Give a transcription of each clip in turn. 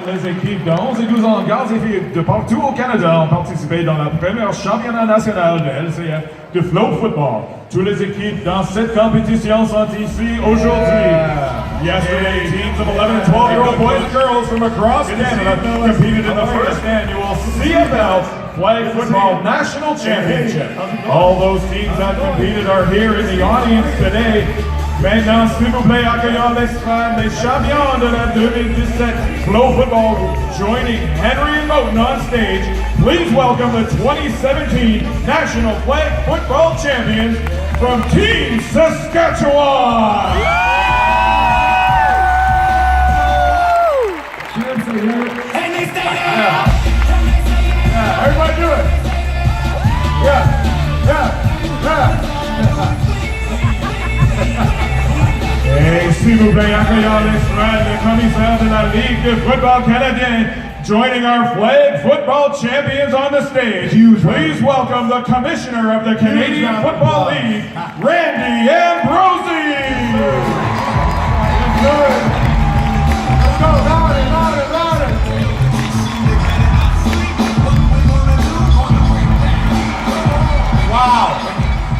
les équipes de 11 et 12 ans, garçons et filles de partout au Canada ont participé dans la première championnat national de LCF de flow football. Toutes les équipes dans cette compétition sont ici aujourd'hui. Yesterday, teams of 11 and 12-year-old boys and girls from across Canada competed in the first annual CFL Flag Football National Championship. All those teams that competed are here in the audience today. Maintenant, s'il vous plaît, accueillons les fans, les champions de la 2017 Flow Football joining Henry and Moten on stage. Please welcome the 2017 National Flag Football Champions from Team Saskatchewan! Henry, stay there! Yeah, everybody do it! Yeah! Et s'il vous plaît, accueillons les fans, le commissaire de la Ligue de football canadienne, joining our flag football champions on the stage. Please welcome the commissioner of the Canadian Football League, Randy Ambrosi. Let's go, louder. Wow,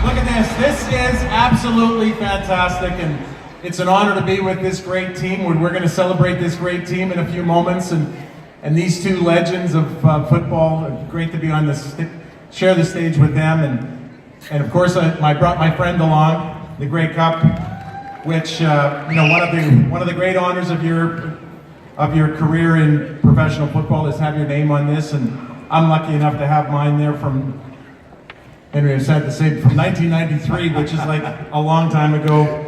look at this. This is absolutely fantastic, and it's an honor to be with this great team. We're going to celebrate this great team in a few moments, and these two legends of football. Great to be on this, share the stage with them, and of course I brought my friend along, the Grey Cup, which one of the great honors of your career in professional football is have your name on this, and I'm lucky enough to have mine there from. Henry, I said to say from 1993, which is like a long time ago.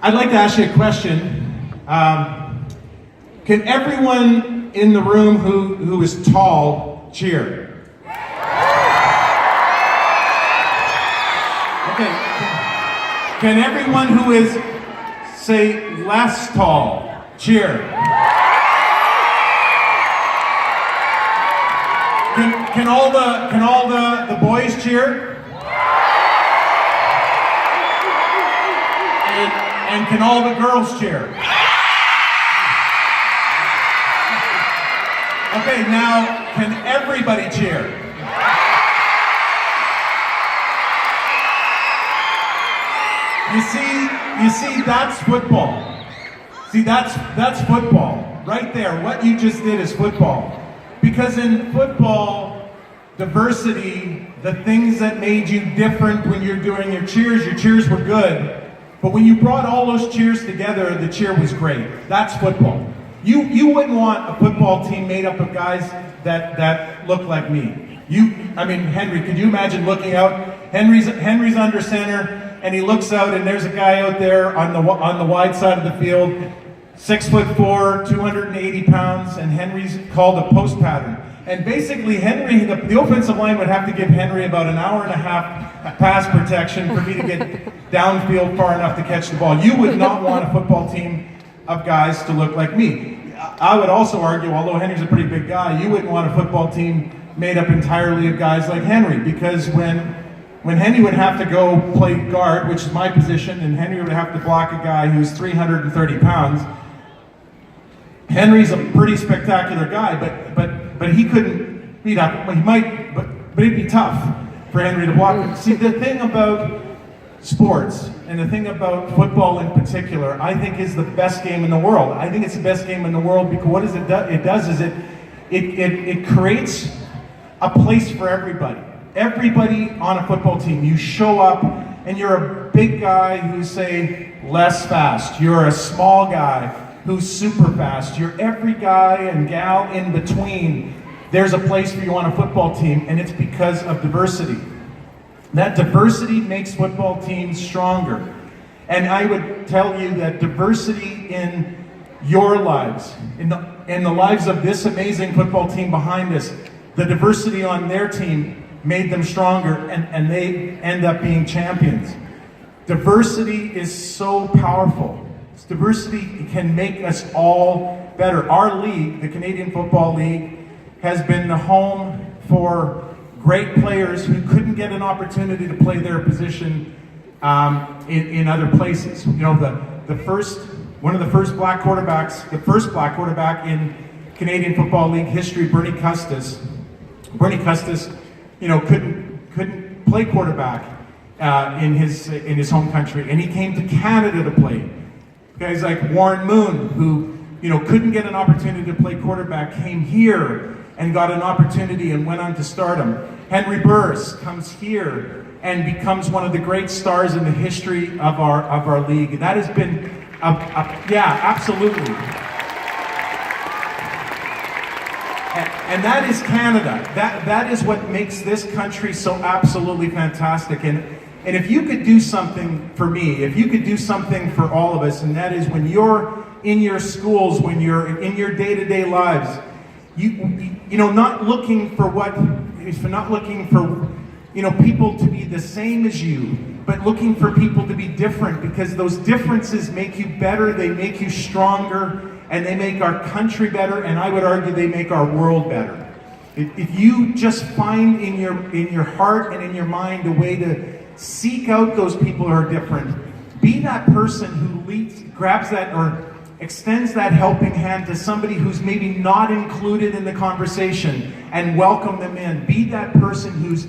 I'd like to ask you a question. Can everyone in the room who is tall cheer? Okay. Can everyone who is, say, less tall cheer? Can all the boys cheer? And can all the girls cheer? Okay, now can everybody cheer? You see, that's football. See, that's football. Right there, what you just did is football. Because in football, diversity, the things that made you different when you're doing your cheers were good. But when you brought all those cheers together, the cheer was great. That's football. You wouldn't want a football team made up of guys that look like me. Henry, could you imagine looking out? Henry's under center, and he looks out, and there's a guy out there on the wide side of the field, 6'4", 280 pounds, and Henry's called a post pattern. And basically, Henry, the offensive line would have to give Henry about an hour and a half pass protection for me to get downfield far enough to catch the ball. You would not want a football team of guys to look like me. I would also argue, although Henry's a pretty big guy, you wouldn't want a football team made up entirely of guys like Henry, because when Henry would have to go play guard, which is my position, and Henry would have to block a guy who's 330 pounds, Henry's a pretty spectacular guy, but he couldn't beat up. Well, he might, but it'd be tough for Henry to block. See, the thing about sports, and the thing about football in particular, I think is the best game in the world. I think it's the best game in the world because what it does is it creates a place for everybody. Everybody on a football team, you show up and you're a big guy who's, say, less fast. You're a small guy who's super fast. You're every guy and gal in between. There's a place for you on a football team, and it's because of diversity. That diversity makes football teams stronger. And I would tell you that diversity in your lives, in the lives of this amazing football team behind us, the diversity on their team made them stronger, and they end up being champions. Diversity is so powerful. Diversity can make us all better. Our league, the Canadian Football League, has been the home for great players who couldn't get an opportunity to play their position in other places. You know, the first one of the first black quarterbacks, the first black quarterback in Canadian Football League history, Bernie Custis. Bernie Custis, couldn't play quarterback in his home country, and he came to Canada to play. Guys like Warren Moon, who couldn't get an opportunity to play quarterback, came here and got an opportunity and went on to stardom. Henry Burris comes here and becomes one of the great stars in the history of our league. That has been yeah, absolutely. And that is Canada. That is what makes this country so absolutely fantastic. And if you could do something for me, if you could do something for all of us, and that is when you're in your schools, when you're in your day-to-day lives, not looking for people to be the same as you, but looking for people to be different, because those differences make you better, they make you stronger, and they make our country better, and I would argue they make our world better. If you just find in your heart and in your mind a way to seek out those people who are different, be that person who grabs that or extends that helping hand to somebody who's maybe not included in the conversation and welcome them in. Be that person who's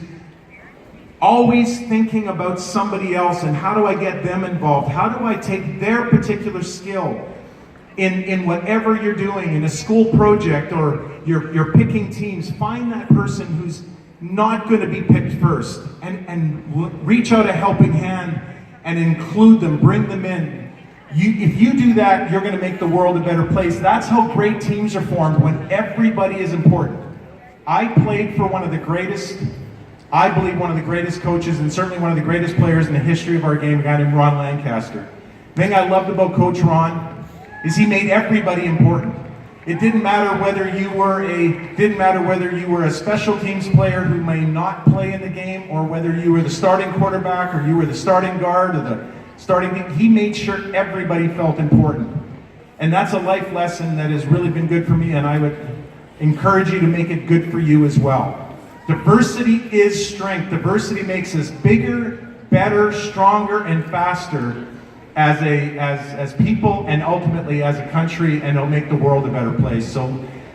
always thinking about somebody else and how do I get them involved? How do I take their particular skill in whatever you're doing, in a school project, or you're picking teams. Find that person who's not going to be picked first and reach out a helping hand and include them, bring them in. If you do that, you're going to make the world a better place. That's how great teams are formed, when everybody is important. I played for one of the greatest, I believe one of the greatest coaches, and certainly one of the greatest players in the history of our game, a guy named Ron Lancaster. The thing I loved about Coach Ron is he made everybody important. It didn't matter whether you were a special teams player who may not play in the game, or whether you were the starting quarterback, or you were the starting guard, or the starting. He made sure everybody felt important. And that's a life lesson that has really been good for me, and I would encourage you to make it good for you as well. Diversity is strength. Diversity makes us bigger, better, stronger, and faster as people, and ultimately as a country, and it'll make the world a better place. So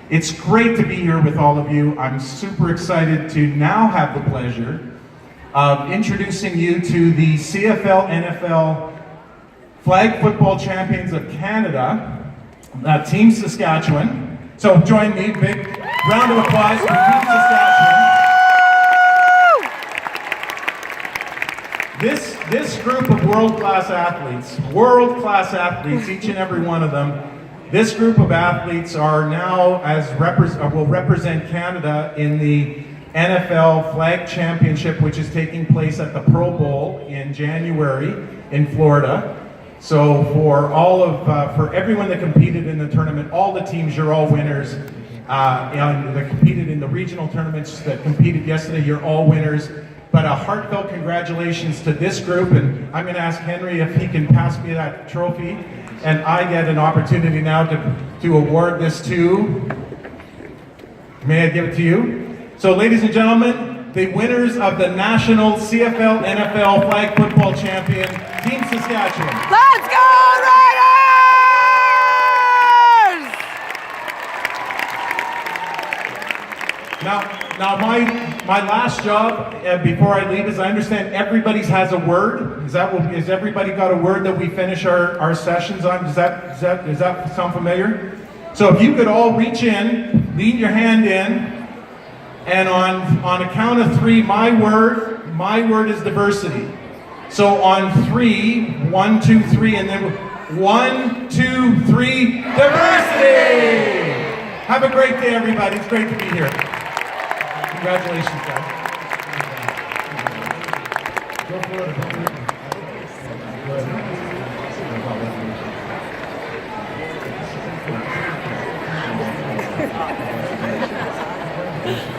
it's great to be here with all of you. I'm super excited to now have the pleasure of introducing you to the CFL NFL Flag Football Champions of Canada, Team Saskatchewan. So join me, big round of applause for Team Saskatchewan. This group of world-class athletes, each and every one of them, this group of athletes are now will represent Canada in the NFL Flag Championship, which is taking place at the Pro Bowl in January in Florida. So for everyone that competed in the tournament, all the teams, you're all winners. That competed in the regional tournaments, that competed yesterday, you're all winners. But a heartfelt congratulations to this group, and I'm going to ask Henry if he can pass me that trophy, and I get an opportunity now to award this to. May I give it to you? So, ladies and gentlemen, the winners of the National CFL NFL Flag Football Champion, Team Saskatchewan. Let's go, Riders! Now my last job before I leave is, I understand everybody's has a word. Has everybody got a word that we finish our sessions on? Does that sound familiar? So if you could all reach in, lean your hand in, and on a count of three, my word is diversity. So on three, 1, 2, 3, and then 1, 2, 3, diversity! Have a great day, everybody. It's great to be here. Congratulations, guys. Go for it.